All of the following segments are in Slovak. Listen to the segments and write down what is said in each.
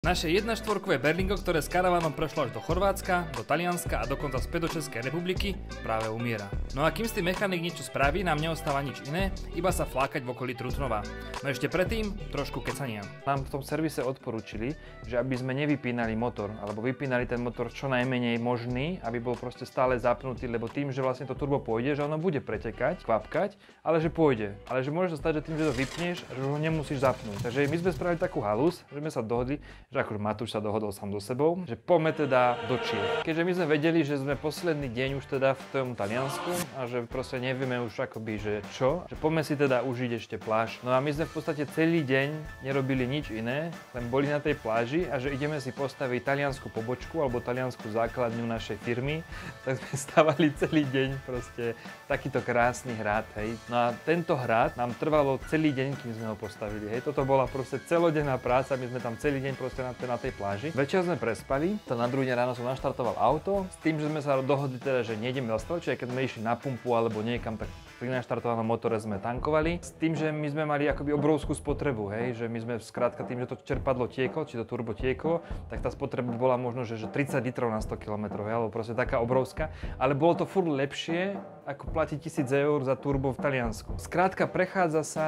Naše 1.4 Berlingo, ktoré s karavanom prešlo až do Chorvátska, do Talianska a dokonca späť do Českej republiky, práve umiera. No a kým s tým mechanik niečo spraví, nám neostáva nič iné, iba sa flákať v okolí Trutnova. No ešte predtým trošku kecania. Nám v tom servise odporúčili, že aby sme nevypínali motor, alebo vypínali ten motor čo najmenej možný, aby bol proste stále zapnutý, lebo tým, že vlastne to turbo pôjde, že ono bude pretekať, kvapkať, ale že pôjde. Ale že môže sa stať, že tým, že to vypneš, že ho nemusíš zapnúť. Takže my sme spravili takú halus, že sme sa dohodli, že akože Matúš sa dohodol sám so sebou, že poďme teda do Čiech. Keďže my sme vedeli, že sme posledný deň už teda v tom Taliansku a že proste nevieme už akoby, že čo, že poďme si teda užiť ešte pláž. No a my sme v podstate celý deň nerobili nič iné, len boli na tej pláži a že ideme si postaviť taliansku pobočku alebo taliansku základňu našej firmy, tak sme stávali celý deň proste takýto krásny hrad, hej. No a tento hrad nám trvalo celý deň, kým sme ho postavili, hej. Toto bola proste celodenná práca, my sme tam celý deň proste na tej pláži. Večer sme prespali, to na druhý deň ráno som naštartoval auto, s tým, že sme sa dohodli teda, že nejdeme zastaviť, čiže keď sme išli na pumpu alebo niekam, tak pri naštartovanom motore sme tankovali. S tým, že my sme mali akoby obrovskú spotrebu, hej, že my sme skrátka tým, že to čerpadlo tieklo, či to turbo tieklo, tak tá spotreba bola možno, že 30 litrov na 100 km, hej, alebo proste taká obrovská, ale bolo to furt lepšie, ako platiť 1000 eur za turbo v Taliansku. Skrátka prechádza sa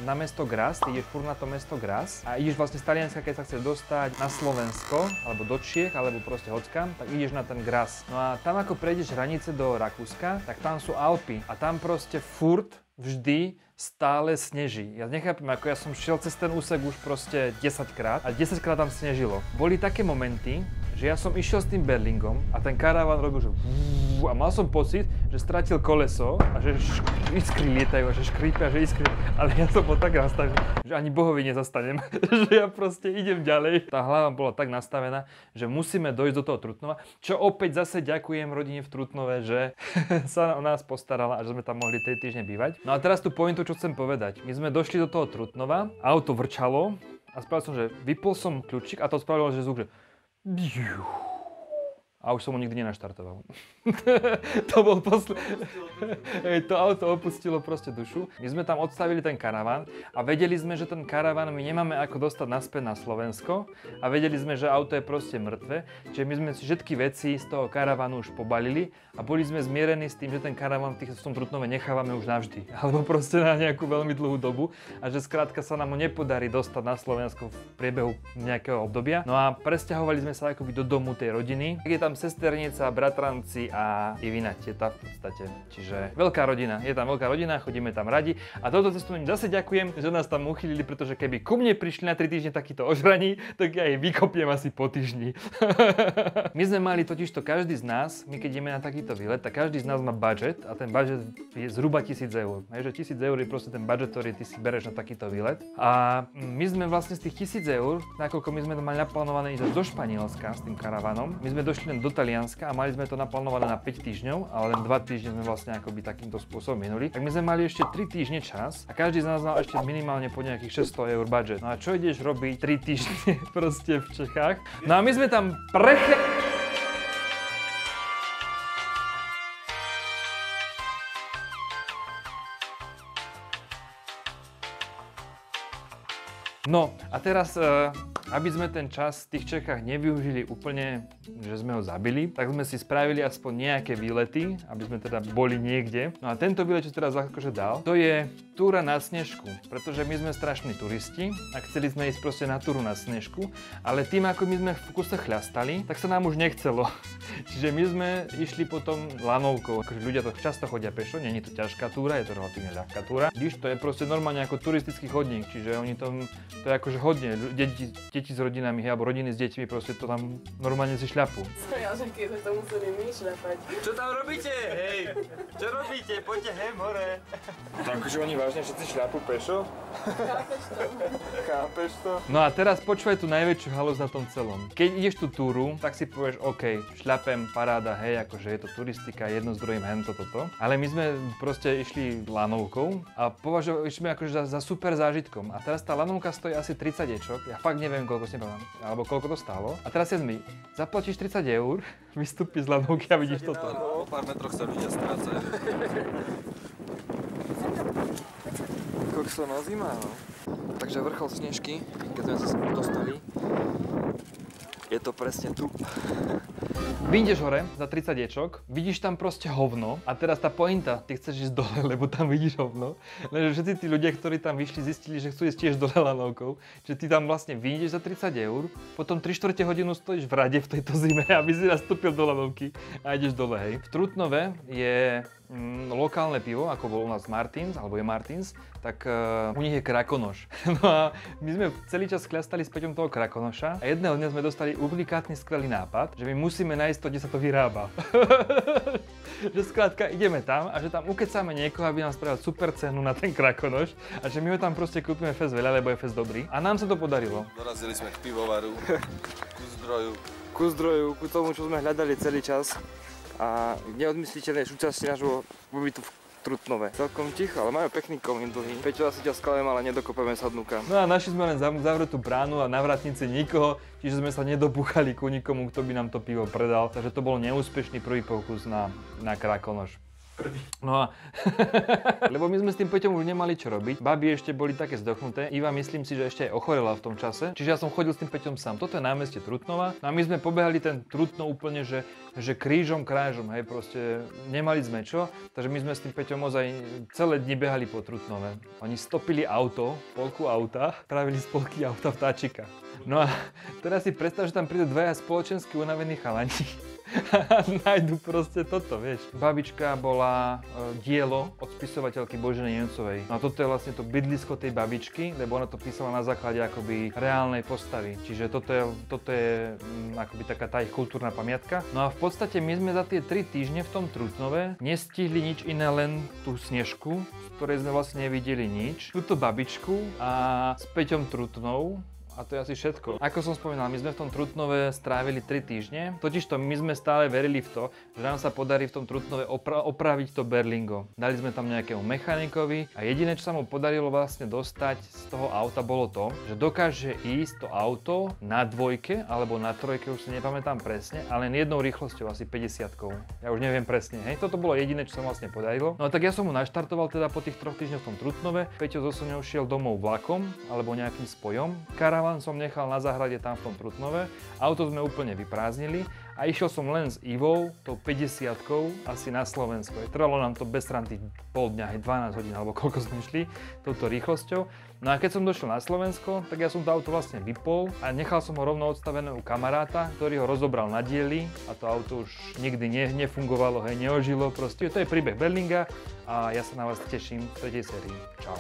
na mesto Graz, ty ideš furt na to mesto Graz a ideš vlastne z Talianska, keď sa chceš dostať na Slovensko, alebo do Čiech, alebo proste hockam, tak ideš na ten Graz. No a tam ako prejdeš hranice do Rakúska, tak tam sú Alpy a tam proste furt vždy stále sneží. Ja nechápem, ako ja som šiel cez ten úsek už proste 10 krát a 10 krát tam snežilo. Boli také momenty, že ja som išiel s tým Berlingom a ten karavan robil, že a mal som pocit, že stratil koleso a že iskry lietajú a že škrípia, že iskry, ale ja som bol tak nastavený, že ani Bohovi nezastanem, že ja proste idem ďalej. Tá hlava bola tak nastavená, že musíme dojsť do toho Trutnova, čo opäť zase ďakujem rodine v Trutnove, že sa o nás postarala a že sme tam mohli 3 týždne bývať. No a teraz tú pointu, čo chcem povedať. My sme došli do toho Trutnova, auto vrčalo a spravil som, že vypol som kľúčik a to spravilo, že zvuk, že a už som ho nikdy nenaštartoval. To bol to auto opustilo proste dušu. My sme tam odstavili ten karaván a vedeli sme, že ten karaván my nemáme ako dostať naspäť na Slovensko a vedeli sme, že auto je proste mŕtve. Čiže my sme si všetky veci z toho karavánu už pobalili a boli sme zmierení s tým, že ten karaván v tom Trutnove nechávame už navždy. Alebo proste na nejakú veľmi dlhú dobu a že skrátka sa nám ho nepodarí dostať na Slovensko v priebehu nejakého obdobia. No a presťahovali sme sa akoby do domu tej rodiny. Je tam sesternica, bratranci a Ivina, teta v podstate. Čiže veľká rodina, je tam veľká rodina, chodíme tam radi. A toto cestu zase ďakujem, že nás tam uchylili, pretože keby ku mne prišli na 3 týždne takýto ožraní, tak ja ich vykopiem asi po týždni. My sme mali totižto každý z nás, my keď ideme na takýto výlet, tak každý z nás má budget a ten budget je zhruba 1000 eur. Takže 1000 eur je proste ten budget, ktorý ty si bereš na takýto výlet. A my sme vlastne z tých 1000 eur, nakoľko my sme to mali naplánované ísť do Španielska s tým karavanom, my sme došli len do Talianska a mali sme to naplánované na 5 týždňov, ale len 2 týždne sme vlastne akoby takýmto spôsobom minuli. Tak my sme mali ešte 3 týždne čas a každý z nás mal ešte minimálne po nejakých 600 eur budget. No a čo ideš robiť 3 týždne proste v Čechách? No a my sme tam No a teraz, aby sme ten čas v tých Čechách nevyužili úplne, že sme ho zabili, tak sme si spravili aspoň nejaké výlety, aby sme teda boli niekde. No a tento výlet, čo teraz akože dal, to je túra na Snežku, pretože my sme strašní turisti a chceli sme ísť proste na túru na Snežku, ale tým, ako my sme v kuse chľastali, tak sa nám už nechcelo. Čiže my sme išli potom lanovkou, akože ľudia to často chodia pešo, nie je to ťažká túra, je to relatívne ľahká túra. Když to je proste normálne ako turistický chodník, čiže oni to je akože hodne, deti s rodinami, alebo rodiny s deťmi proste to tam normálne si šľapú. Ja, že keď sme to museli my šľapať. Čo tam robíte? Hej, čo robíte? Poďte hem hore. Takže oni vážne všetci šľapú pešo? Chápeš to? Chápeš to? No a teraz počúvaj tú najväčšiu halus na tom celom. Keď ideš tú túru, tak si povieš, OK, šľapem, paráda, hej, akože je to turistika, jedno s druhým, hento, toto. Ale my sme proste išli lanovkou a považovali sme akože za super zážitkom. A teraz tá lanovka stojí asi 30 ečok, ja fakt neviem, koľko si pamätám, alebo koľko to stálo. A teraz mi zaplatíš 30 eur, vystúpiš z lanovky a vidíš toto. Po pár metroch sa ľudia strácajú. Kokso, no zima, no. Takže vrchol Snežky, keď sme sa sem dostali, je to presne tu. Vyjdeš hore za 30 diečok, vidíš tam proste hovno a teraz tá pointa, ty chceš ísť dole, lebo tam vidíš hovno. Lenže všetci tí ľudia, ktorí tam vyšli, zistili, že chcú ísť tiež dole lanovkou. Čiže ty tam vlastne vyjdeš za 30 eur, potom 3/4 hodinu stojíš v rade v tejto zime, aby si nastúpil do lanovky a ideš dole, hej. V Trutnove je lokálne pivo, ako bol u nás Martins, alebo je Martins, tak u nich je krakonoš. No a my sme celý čas kľastali s Peťom toho krakonoša a jedného dňa sme dostali unikátny skvelý nápad, že my musíme nájsť to, kde sa to vyrába. Že skrátka ideme tam a že tam ukecáme niekoho, aby nám spravil super cenu na ten krakonoš a že my ho tam proste kúpime fest veľa, lebo je fest dobrý. A nám sa to podarilo. Dorazili sme k pivovaru, Ku zdroju, ku tomu, čo sme hľadali celý čas. A neodmysliteľné súčasti nášho pobytu v Trutnove. Celkom ticho, ale majú pekný komín dlhý. Peťo asi ťa skladem, ale nedokopeme sadnúka. No a našli sme len zavretú bránu a na vratnici nikoho, čiže sme sa nedopúchali ku nikomu, kto by nám to pivo predal. Takže to bol neúspešný prvý pokus na krakonoš. No a lebo my sme s tým Peťom už nemali čo robiť. Babi ešte boli také zdochnuté. Iva myslím si, že ešte aj ochorela v tom čase. Čiže ja som chodil s tým Peťom sám. Toto je námestie Trutnova. No a my sme pobehali ten Trutnov úplne, že krížom, krážom, hej, proste nemali sme čo. Takže my sme s tým Peťom ozaj celé dni behali po Trutnove. Oni stopili auto, polku auta, pravili z polky auta vtáčika. No a teraz si predstav, že tam prídu dvaja spoločensky unavení chalani. Nájdu proste toto, vieš. Babička bola dielo od spisovateľky Boženy Nemcovej. No a toto je vlastne to bydlisko tej babičky, lebo ona to písala na základe akoby reálnej postavy. Čiže toto je akoby taká tá ich kultúrna pamiatka. No a v podstate my sme za tie 3 týždne v tom Trutnove nestihli nič iné, len tú Snežku, z ktorej sme vlastne nevideli nič. Túto babičku a s Peťom Trutnou. A to je asi všetko. Ako som spomínal, my sme v tom Trutnove strávili 3 týždne. Totižto my sme stále verili v to, že nám sa podarí v tom Trutnove opraviť to Berlingo. Dali sme tam nejakému mechanikovi a jediné, čo sa mu podarilo vlastne dostať z toho auta, bolo to, že dokáže ísť to auto na 2 alebo na 3, už si nepamätám presne, ale len jednou rýchlosťou, asi 50-kou. Ja už neviem presne, hej. Toto bolo jediné, čo sa vlastne podarilo. No tak ja som mu naštartoval teda po tých 3 týždňoch v tom Trutnove. Peťo so Soňou šiel domov vlakom alebo nejakým spojom. Karavan som nechal na záhrade tam v tom Trutnove, auto sme úplne vyprázdnili a išiel som len s Ivou, tou 50-kou, asi na Slovensko. Trvalo nám to bez srandy pol dňa, 12 hodín, alebo koľko sme šli touto rýchlosťou. No a keď som došiel na Slovensko, tak ja som to auto vlastne vypol a nechal som ho rovno odstavené u kamaráta, ktorý ho rozobral na diely a to auto už nikdy nefungovalo, hej, neožilo proste. To je príbeh Berlinga a ja sa na vás teším v 3. sérii. Čau.